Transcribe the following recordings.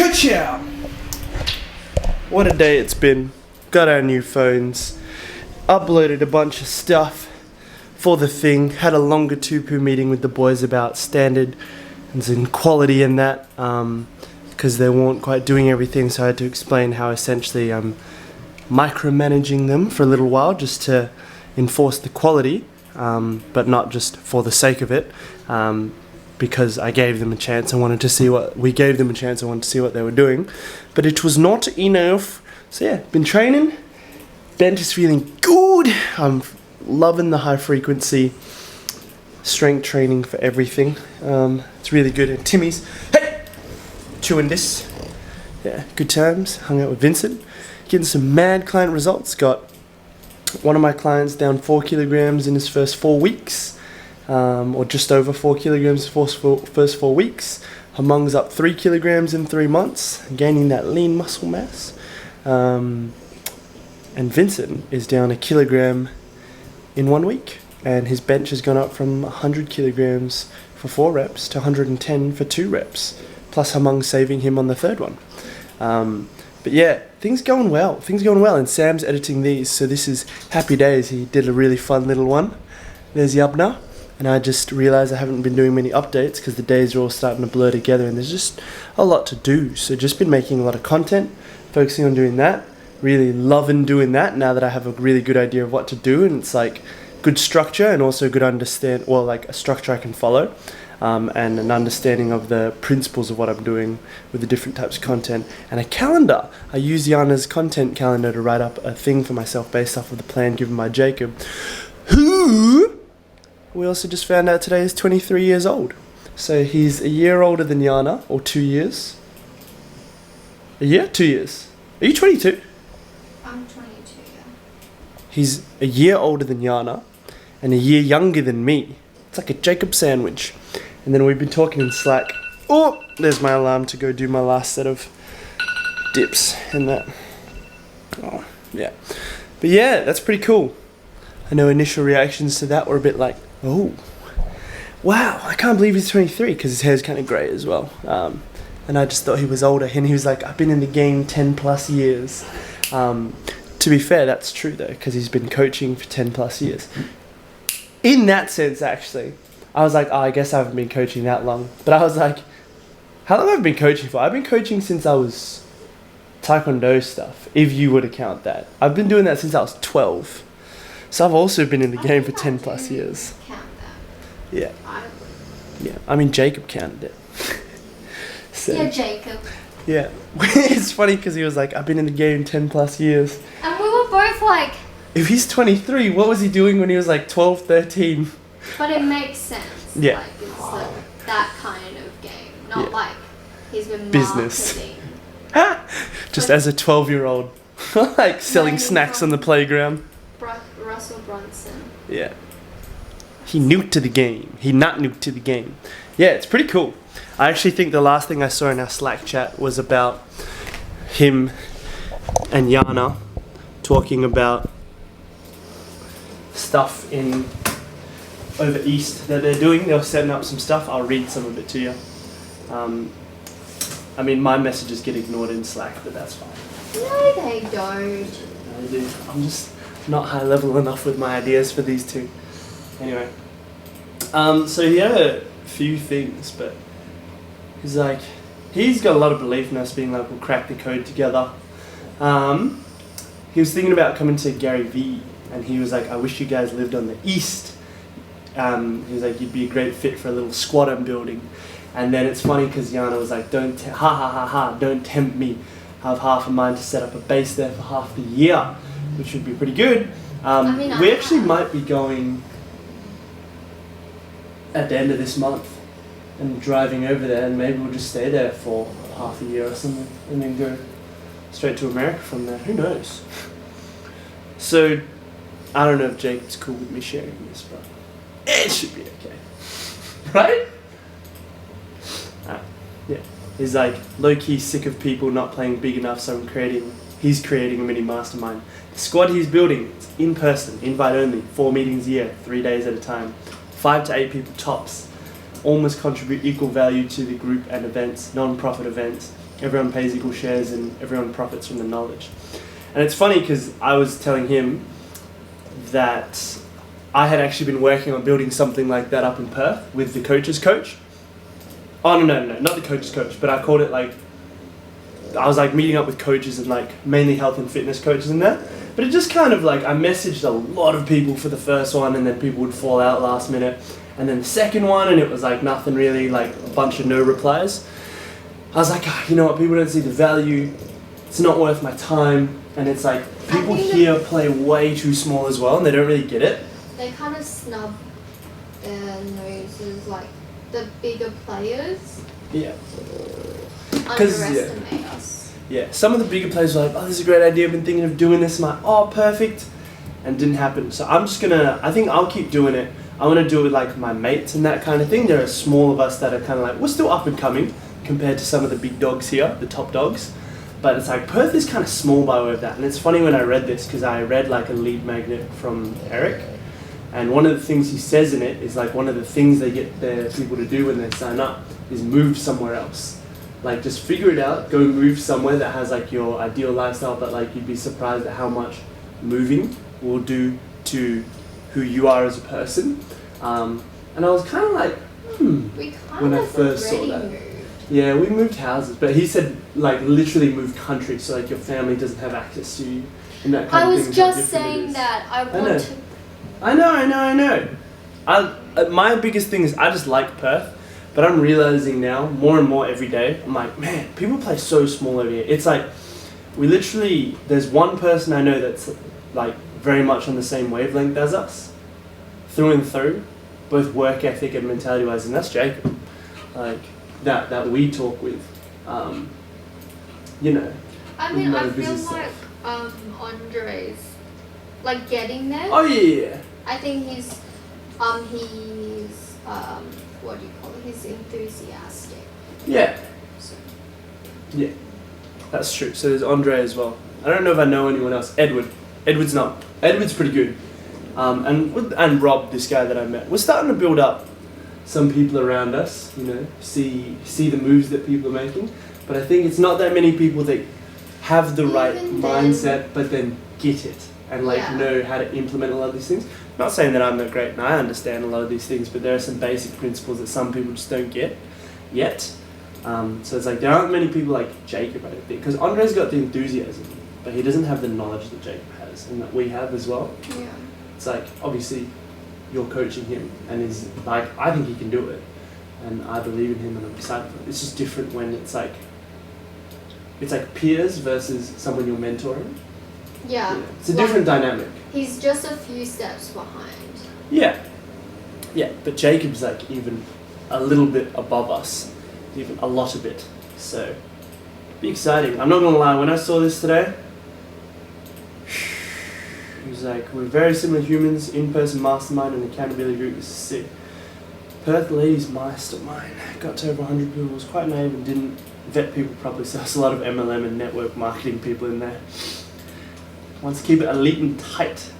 Ka-chow! What a day it's been. Got our new phones, uploaded a bunch of stuff for the thing, had a longer tupu meeting with the boys about standards and quality and that, because they weren't quite doing everything, so I had to explain how essentially I'm micromanaging them for a little while just to enforce the quality, but not just for the sake of it, because I gave them a chance. I wanted to see what they were doing, but it was not enough. So yeah, been training. Bench is feeling good. I'm loving the high frequency strength training for everything. It's really good. And Timmy's, hey, chewing this. Yeah, good times. Hung out with Vincent, getting some mad client results. Got one of my clients down 4 kilograms in his first 4 weeks, or just over 4 kilograms in his first 4 weeks. Hamung's up 3 kilograms in 3 months, gaining that lean muscle mass. And Vincent is down 1 kilogram in 1 week, and his bench has gone up from 100 kilograms for 4 reps to 110 for 2 reps, plus Hamung saving him on the 3rd one. But yeah, things going well, and Sam's editing these, so this is happy days. He did a really fun little one. There's Yabna, and I just realised I haven't been doing many updates because the days are all starting to blur together and there's just a lot to do, so just been making a lot of content, focusing on doing that, really loving doing that now that I have a really good idea of what to do, and it's like good structure and also good understand, well, like a structure I can follow, and an understanding of the principles of what I'm doing with the different types of content, and a calendar. I use Yana's content calendar to write up a thing for myself based off of the plan given by Jacob, who we also just found out today is 23 years old. So he's a year older than Yana, or 2 years. A year? 2 years. Are you 22? I'm 22, yeah. He's a year older than Yana and a year younger than me. It's like a Jacob sandwich. And then we've been talking in Slack. Oh, there's my alarm to go do my last set of dips and that. Oh, yeah. But yeah, that's pretty cool. I know initial reactions to that were a bit like, oh, wow, I can't believe he's 23, because his hair's kind of grey as well. And I just thought he was older, and he was like, I've been in the game 10 plus years. To be fair, that's true though, because he's been coaching for 10 plus years. In that sense, actually, I was like, oh, I guess I haven't been coaching that long. But I was like, how long have I been coaching for? I've been coaching since I was Taekwondo stuff, if you were to count that. I've been doing that since I was 12. So I've also been in the game for 10 plus years. Count that. Yeah. I would. Yeah. I mean, Jacob counted it. So, Yeah, Jacob. yeah. It's funny because he was like, I've been in the game 10 plus years. And we were both like... If he's 23, what was he doing when he was like 12, 13? But it makes sense. Yeah. Like, it's like that kind of game. Not Yeah. like he's been Business. marketing. Just Like- as a 12-year-old. Like selling Learning snacks on from- the playground. Russell Brunson. Yeah. He nuked to the game. He not nuked to the game. Yeah, it's pretty cool. I actually think the last thing I saw in our Slack chat was about him and Yana talking about stuff in over east that they're doing. They were setting up some stuff. I'll read some of it to you. I mean, my messages get ignored in Slack, but that's fine. No, they don't. I do. I'm just not high level enough with my ideas for these two. Anyway, so he had a few things, but he's like, he's got a lot of belief in us being like, we'll crack the code together. He was thinking about coming to Gary Vee, and he was like, I wish you guys lived on the east. He was like, you'd be a great fit for a little squad I'm building. And then it's funny because Yana was like, don't tempt me. I have half a mind to set up a base there for half the year, which would be pretty good. We actually might be going at the end of this month and driving over there, and maybe we'll just stay there for half a year or something and then go straight to America from there. Who knows? So I don't know if Jacob's cool with me sharing this, but it should be okay. Right? Yeah. He's like low-key sick of people not playing big enough, so he's creating a mini mastermind. The squad he's building, it's in person, invite only, 4 meetings a year, 3 days at a time. 5 to 8 people tops. All must contribute equal value to the group and events, non-profit events. everyone pays equal shares and everyone profits from the knowledge. And it's funny because I was telling him that I had actually been working on building something like that up in Perth with the coach's coach. Oh, no, not the coach's coach, but I called it like, I was like meeting up with coaches and like mainly health and fitness coaches and that. But it just kind of like, I messaged a lot of people for the first one and then people would fall out last minute. And then the second one and it was like nothing really, like a bunch of no replies. I was like, you know what, people don't see the value. It's not worth my time. And it's like, people here play way too small as well and they don't really get it. They kind of snub their noses, like the bigger players. Yeah. Underestimate us. Yeah, some of the bigger players are like, oh, this is a great idea, I've been thinking of doing this. I'm like, oh, perfect. And it didn't happen. So I'm just gonna, I think I'll keep doing it. I want to do it with like my mates and that kind of thing. There are small of us that are kind of like, we're still up and coming compared to some of the big dogs here, the top dogs. But it's like, Perth is kind of small by way of that. And it's funny when I read this, because I read like a lead magnet from Eric. And one of the things he says in it is like, one of the things they get their people to do when they sign up is move somewhere else. Like just figure it out, go move somewhere that has like your ideal lifestyle, but like you'd be surprised at how much moving will do to who you are as a person. And I was kind of like, We kind when I of first saw already that. moved. Yeah, we moved houses, but he said like literally moved country, so like your family doesn't have access to you and that kind I of was thing. just saying that I want to. I know. My biggest thing is I just like Perth, but I'm realizing now more and more every day. I'm like, man, people play so small over here. It's like we literally. There's one person I know that's like very much on the same wavelength as us, through and through, both work ethic and mentality wise, and that's Jacob. Like that we talk with, you know. I mean, I feel business like stuff. Andre's like getting there. Oh yeah. I think he's what do you call it? He's enthusiastic. Yeah. So. Yeah. That's true. So there's Andre as well. I don't know if I know anyone else. Edward's not. Edward's pretty good. And Rob, this guy that I met. We're starting to build up some people around us, you know, see the moves that people are making. But I think it's not that many people that have the right mindset, but then get it and know how to implement a lot of these things. Not saying that I'm not great and I understand a lot of these things, but there are some basic principles that some people just don't get yet. So it's like there aren't many people like Jacob, I don't think, because Andre's got the enthusiasm, but he doesn't have the knowledge that Jacob has and that we have as well. Yeah. It's like obviously you're coaching him and he's like, I think he can do it and I believe in him and I'm excited for it. It's just different when it's like peers versus someone you're mentoring. Yeah. It's a different dynamic. He's just a few steps behind. Yeah, but Jacob's like even a little bit above us, even a lot of it. So, be exciting. I'm not gonna lie. When I saw this today, it was like we're very similar humans. In-person mastermind and accountability group. This is sick. Perth Ladies Mastermind got to over 100 people. Was quite naive and didn't vet people properly. So there's a lot of MLM and network marketing people in there. Wants to keep it elite and tight.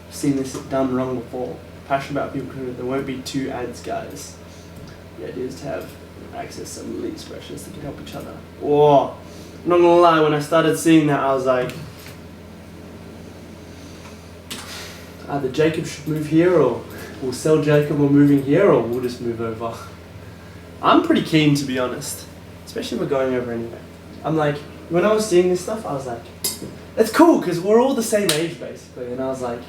I've seen this done wrong before. Passionate about people, there won't be two ads, guys. The idea is to have access to some elite specialists that can help each other. Oh, I'm not gonna lie, when I started seeing that, I was like, either Jacob should move here, or we'll sell Jacob, we're moving here, or we'll just move over. I'm pretty keen, to be honest, especially if we're going over anyway. I'm like, when I was seeing this stuff, I was like, it's cool because we're all the same age basically, and I was like,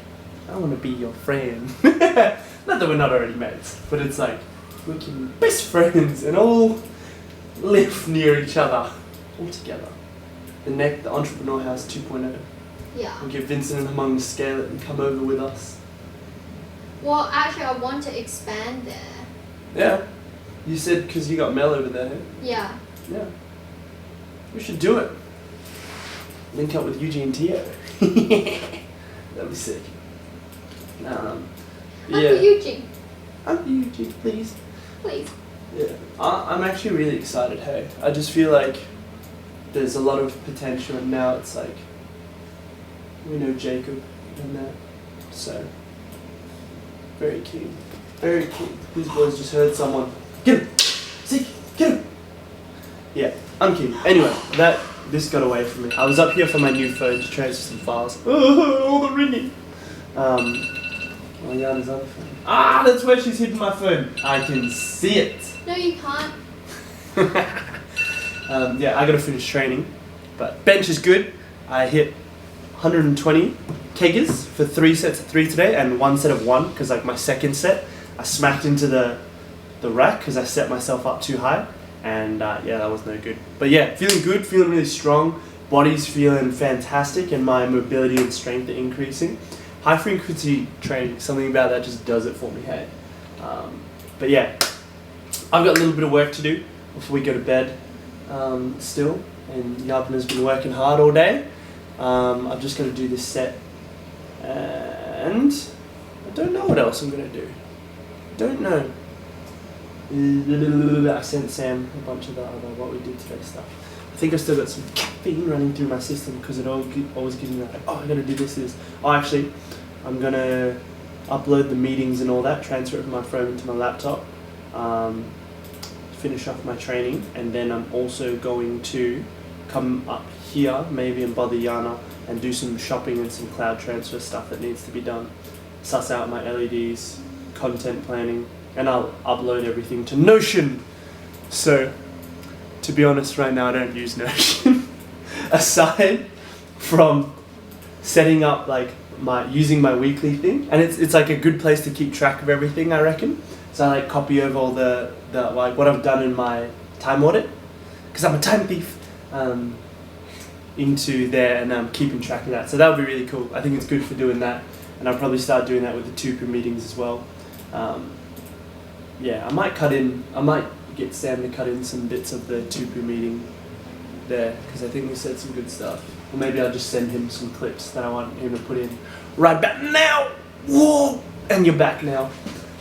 I want to be your friend. Not that we're not already mates, but it's like we can be best friends and all live near each other, all together. The Entrepreneur House 2.0. Yeah. We'll get Vincent and Hamung to scale it and come over with us. Well, actually, I want to expand there. Yeah. You said because you got Mel over there. Yeah. Yeah. We should do it. Link up with Eugene Tio. That'd be sick. Uncle Yeah. Eugene, Uncle Eugene, please. please. Yeah. I'm actually really excited, hey. I just feel like there's a lot of potential and now it's like, we know Jacob and that, so very keen. Very keen. These boys just heard someone. Get him! Zeke, get him! Yeah. I'm kidding. Anyway, this got away from me. I was up here for my new phone to transfer some files. Oh, all the ringing. Yana's other phone. Ah, that's where she's hidden my phone. I can see it. No, you can't. Yeah, I gotta finish training, but bench is good. I hit 120 keggers for 3 sets of 3 today and 1 set of 1 because like my second set I smacked into the rack because I set myself up too high, and yeah, that was no good. But yeah, feeling good, feeling really strong, body's feeling fantastic, and my mobility and strength are increasing. High frequency training, something about that just does it for me, hey. But yeah, I've got a little bit of work to do before we go to bed still, and Yavna's been working hard all day. I've just got to do this set, and I don't know what else I'm going to do. Don't know. I sent Sam a bunch of the other what we did today stuff. I think I've still got some caffeine running through my system because it always gives me like, oh, I gotta do this. Oh, actually, I'm gonna upload the meetings and all that, transfer it from my phone into my laptop, finish off my training, and then I'm also going to come up here, maybe in bother Yana, and do some shopping and some cloud transfer stuff that needs to be done. Suss out my LEDs, content planning, and I'll upload everything to Notion. So, to be honest, right now I don't use Notion. Aside from setting up like using my weekly thing, and it's like a good place to keep track of everything, I reckon. So I like copy over all the like what I've done in my time audit, because I'm a time thief, into there, and I'm keeping track of that. So that would be really cool. I think it's good for doing that, and I'll probably start doing that with the Tupu meetings as well. Yeah, I might get Sam to cut in some bits of the Tupu meeting there, because I think we said some good stuff. Or maybe I'll just send him some clips that I want him to put in right back now. Whoa! And you're back now.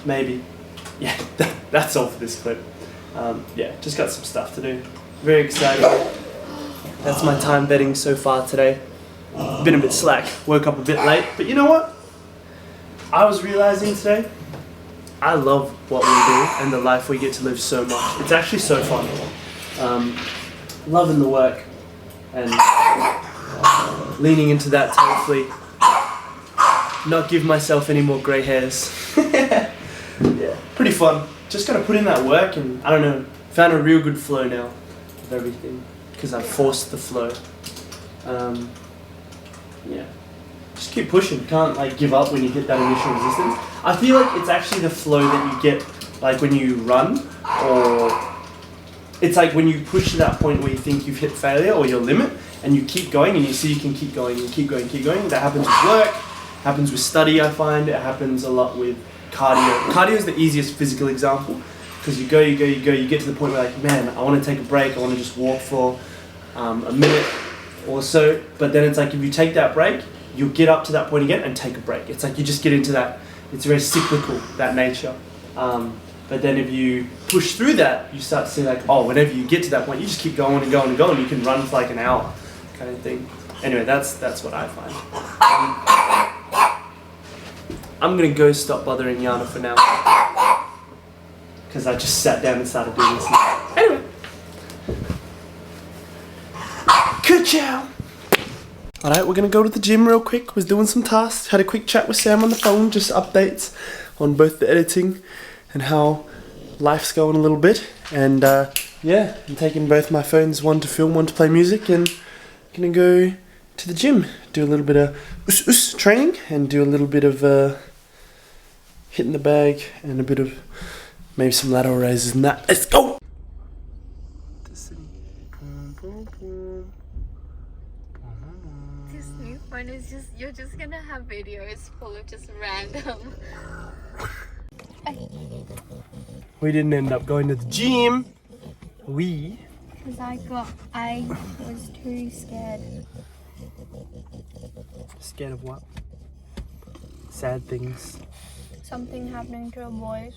Maybe. Yeah, that's all for this clip. Yeah, just got some stuff to do. Very excited. That's my time betting so far today. Been a bit slack. Woke up a bit late, but you know what? I was realizing today, I love what we do and the life we get to live so much. It's actually so fun. Loving the work and leaning into that to hopefully not give myself any more grey hairs. Yeah, pretty fun. Just gotta put in that work, and I don't know, found a real good flow now of everything because I forced the flow. Yeah. Just keep pushing. Can't like give up when you hit that initial resistance. I feel like it's actually the flow that you get like when you run, or it's like when you push to that point where you think you've hit failure or your limit, and you keep going and you see you can keep going and keep going. That happens with work, happens with study, I find. It happens a lot with cardio. Cardio is the easiest physical example, because you go, you get to the point where like, man, I want to take a break, I want to just walk for a minute or so, but then it's like if you take that break, you'll get up to that point again and take a break. It's like you just get into that, it's very cyclical, that nature. But then if you push through that, you start to see like, oh, whenever you get to that point, you just keep going and going and going. You can run for like an hour kind of thing. Anyway, that's what I find. I'm going to go stop bothering Yana for now, because I just sat down and started doing this. Anyway. Ka-chow! Alright, we're going to go to the gym real quick. Was doing some tasks. Had a quick chat with Sam on the phone. Just updates on both the editing and how life's going a little bit. And yeah, I'm taking both my phones, one to film, one to play music, and going to go to the gym. Do a little bit of training, and do a little bit of hitting the bag, and a bit of maybe some lateral raises and that. Let's go! This new phone is just, you're just gonna have videos full of just random. We didn't end up going to the gym. Because I was too scared. Scared of what? Sad things. Something happening to a boy.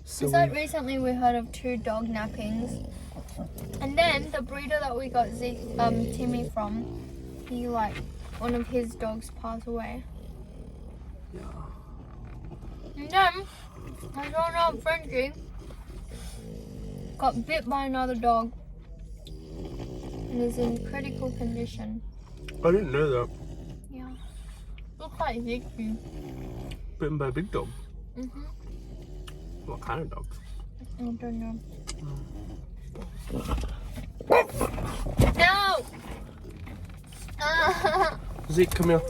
So It's like recently we heard of 2 dog nappings. And then the breeder that we got Timmy from, he like, one of his dogs passed away. Yeah. And then, I saw another Frenchie got bit by another dog. and is in critical condition. I didn't know that. Yeah. Looks like Ziggy. Bitten by a big dog. Mhm. What kind of dog? I don't know. No! Zeke, come here.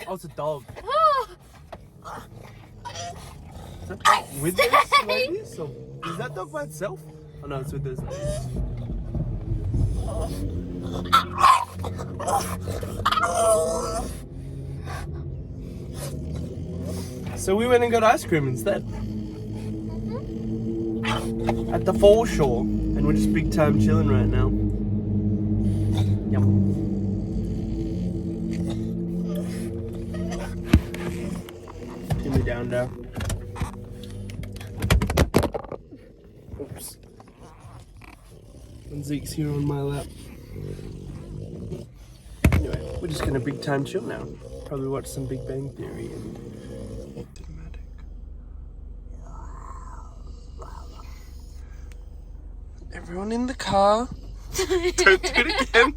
Oh, it's a dog. Is that dog with those ladies? Or is that dog by itself? Oh no, it's with those ladies. So we went and got ice cream instead. At the foreshore. And we're just big time chilling right now. Yum. Timmy down there. Oops. And Zeke's here on my lap. Anyway, we're just gonna big time chill now. Probably watch some Big Bang Theory and thematic. Everyone in the car. Don't do it again.